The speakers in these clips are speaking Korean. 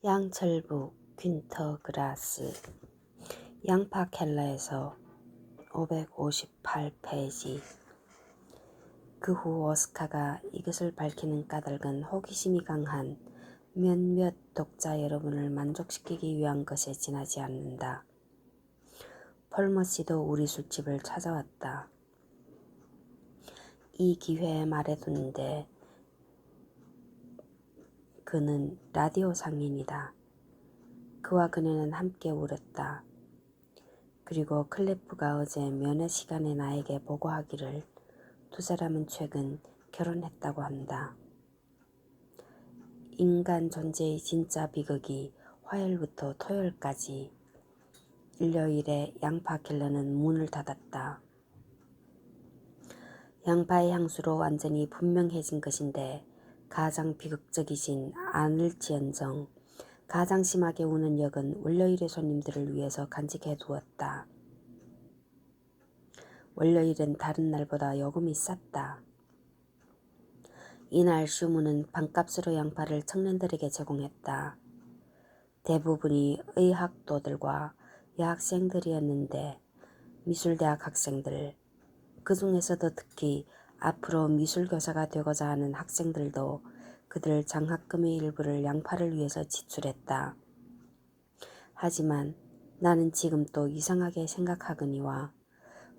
양철북 퀸터 그라스 양파 켈러에서 558페이지. 그 후 오스카가 이것을 밝히는 까닭은 호기심이 강한 몇몇 독자 여러분을 만족시키기 위한 것에 지나지 않는다. 폴머씨도 우리 술집을 찾아왔다. 이 기회에 말해둔데 그는 라디오 상인이다. 그와 그녀는 함께 울었다. 그리고 클레프가 어제 면회 시간에 나에게 보고하기를 두 사람은 최근 결혼했다고 한다. 인간 존재의 진짜 비극이 화요일부터 토요일까지 일요일에 양파 킬러는 문을 닫았다. 양파의 향수로 완전히 분명해진 것인데 가장 비극적이진 않을지언정 가장 심하게 우는 역은 월요일의 손님들을 위해서 간직해 두었다. 월요일은 다른 날보다 요금이 쌌다. 이날 슈문은 반값으로 양파를 청년들에게 제공했다. 대부분이 의학도들과 여학생들이었는데 미술대학 학생들, 그 중에서도 특히 앞으로 미술교사가 되고자 하는 학생들도 그들 장학금의 일부를 양파를 위해서 지출했다. 하지만 나는 지금 또 이상하게 생각하거니와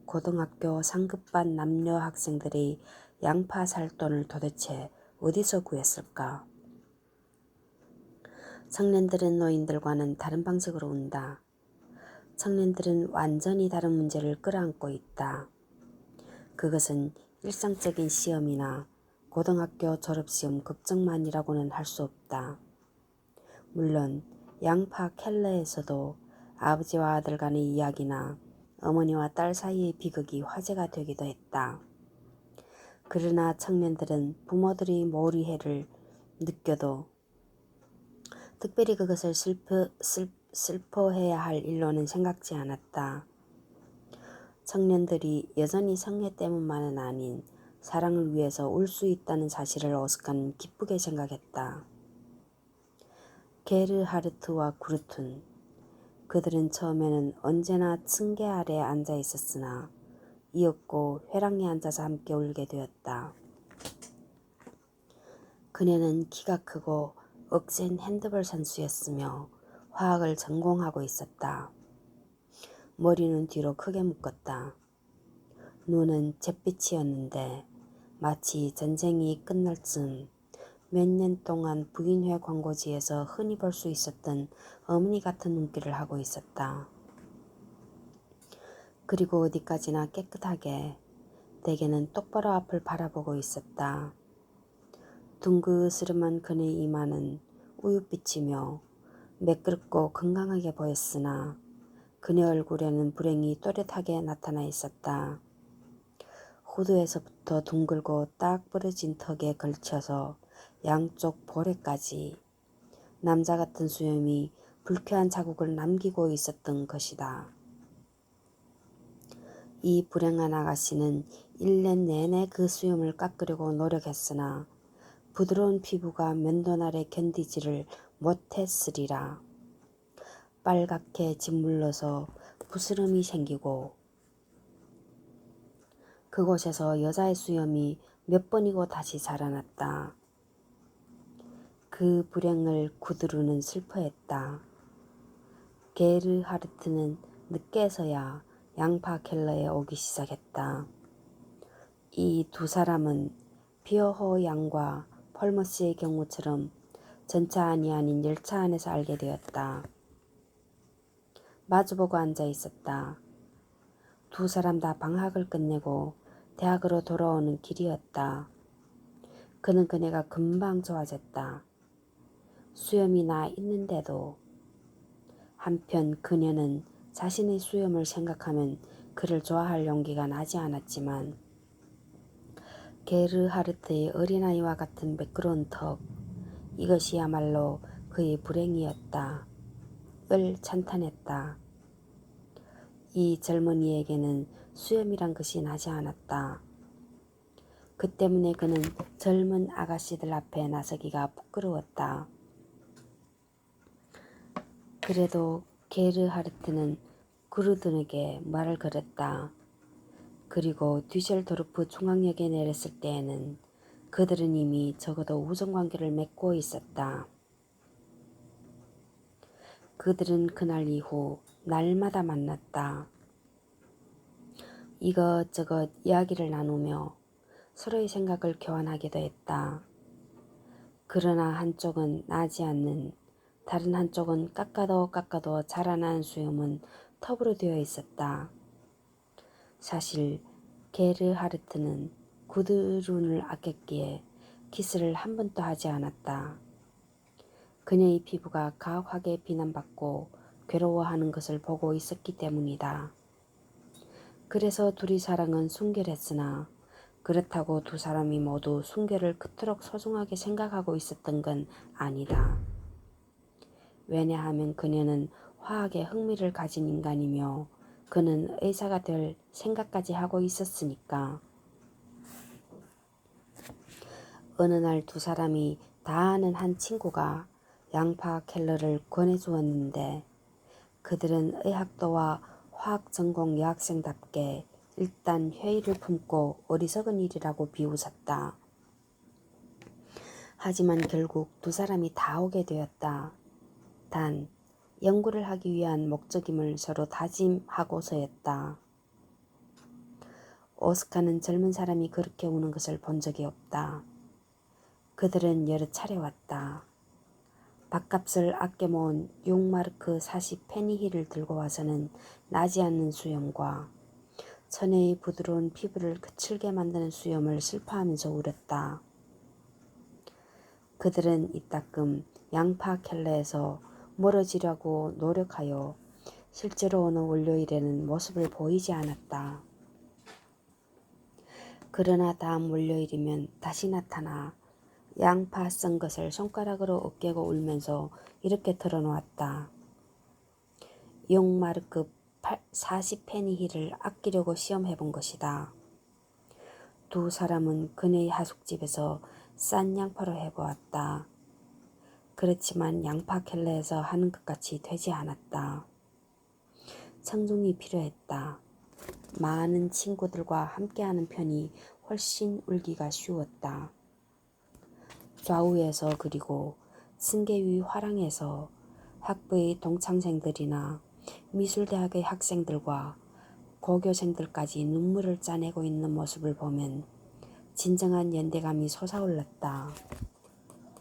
고등학교 상급반 남녀 학생들의 양파 살 돈을 도대체 어디서 구했을까? 청년들은 노인들과는 다른 방식으로 운다. 청년들은 완전히 다른 문제를 끌어안고 있다. 그것은 일상적인 시험이나 고등학교 졸업시험 걱정만이라고는 할 수 없다. 물론 양파 켈러에서도 아버지와 아들 간의 이야기나 어머니와 딸 사이의 비극이 화제가 되기도 했다. 그러나 청년들은 부모들의 몰이해를 느껴도 특별히 그것을 슬퍼해야 할 일로는 생각지 않았다. 청년들이 여전히 성애 때문만은 아닌 사랑을 위해서 울 수 있다는 사실을 오스카는 기쁘게 생각했다. 게르하르트와 구르툰, 그들은 처음에는 언제나 층계 아래에 앉아 있었으나 이윽고 회랑에 앉아서 함께 울게 되었다. 그녀는 키가 크고 억센 핸드볼 선수였으며 화학을 전공하고 있었다. 머리는 뒤로 크게 묶었다. 눈은 잿빛이었는데 마치 전쟁이 끝날 즈음 몇 년 동안 부인회 광고지에서 흔히 볼 수 있었던 어머니 같은 눈길을 하고 있었다. 그리고 어디까지나 깨끗하게, 대개는 똑바로 앞을 바라보고 있었다. 둥그스름한 그의 이마는 우윳빛이며 매끄럽고 건강하게 보였으나 그녀 얼굴에는 불행이 또렷하게 나타나 있었다. 후드에서부터 둥글고 딱 부러진 턱에 걸쳐서 양쪽 볼에까지 남자 같은 수염이 불쾌한 자국을 남기고 있었던 것이다. 이 불행한 아가씨는 1년 내내 그 수염을 깎으려고 노력했으나 부드러운 피부가 면도날에 견디지를 못했으리라. 빨갛게 짓물러서 부스럼이 생기고 그곳에서 여자의 수염이 몇 번이고 다시 자라났다. 그 불행을 구두루는 슬퍼했다. 게르하르트는 늦게서야 양파 켈러에 오기 시작했다. 이 두 사람은 비어호 양과 펄머스의 경우처럼 전차 안이 아닌 열차 안에서 알게 되었다. 마주보고 앉아 있었다. 두 사람 다 방학을 끝내고 대학으로 돌아오는 길이었다. 그는 그네가 금방 좋아졌다. 수염이 나 있는데도. 한편 그녀는 자신의 수염을 생각하면 그를 좋아할 용기가 나지 않았지만 게르하르트의 어린아이와 같은 매끄러운 턱, 이것이야말로 그의 불행이었다. 을 찬탄했다. 이 젊은이에게는 수염이란 것이 나지 않았다. 그 때문에 그는 젊은 아가씨들 앞에 나서기가 부끄러웠다. 그래도 게르하르트는 그루든에게 말을 걸었다. 그리고 düsseldorf 중앙역에 내렸을 때에는 그들은 이미 적어도 우정관계를 맺고 있었다. 그들은 그날 이후 날마다 만났다. 이것저것 이야기를 나누며 서로의 생각을 교환하기도 했다. 그러나 한쪽은 나지 않는, 다른 한쪽은 깎아도 자라나는 수염은 톱으로 되어 있었다. 사실 게르하르트는 구드룬을 아꼈기에 키스를 한 번도 하지 않았다. 그녀의 피부가 가혹하게 비난받고 괴로워하는 것을 보고 있었기 때문이다. 그래서 둘이 사랑은 순결했으나 그렇다고 두 사람이 모두 순결을 그토록 소중하게 생각하고 있었던 건 아니다. 왜냐하면 그녀는 화학에 흥미를 가진 인간이며 그는 의사가 될 생각까지 하고 있었으니까. 어느 날 두 사람이 다 아는 한 친구가 양파 켈러를 권해주었는데 그들은 의학도와 화학 전공 여학생답게 일단 회의를 품고 어리석은 일이라고 비웃었다. 하지만 결국 두 사람이 다 오게 되었다. 단 연구를 하기 위한 목적임을 서로 다짐하고서였다. 오스카는 젊은 사람이 그렇게 우는 것을 본 적이 없다. 그들은 여러 차례 왔다. 밥값을 아껴 모은 6마르크 40페니힐을 들고 와서는 나지 않는 수염과 처녀의 부드러운 피부를 거칠게 만드는 수염을 슬퍼하면서 울었다. 그들은 이따금 양파 켈러에서 멀어지려고 노력하여 실제로 어느 월요일에는 모습을 보이지 않았다. 그러나 다음 월요일이면 다시 나타나 양파 썬 것을 손가락으로 으깨고 울면서 이렇게 털어놓았다. 6마르크 40페니힐을 아끼려고 시험해본 것이다. 두 사람은 그녀의 하숙집에서 싼 양파로 해보았다. 그렇지만 양파 켈러에서 하는 것 같이 되지 않았다. 청중이 필요했다. 많은 친구들과 함께하는 편이 훨씬 울기가 쉬웠다. 좌우에서 그리고 승계위 화랑에서 학부의 동창생들이나 미술대학의 학생들과 고교생들까지 눈물을 짜내고 있는 모습을 보면 진정한 연대감이 솟아올랐다.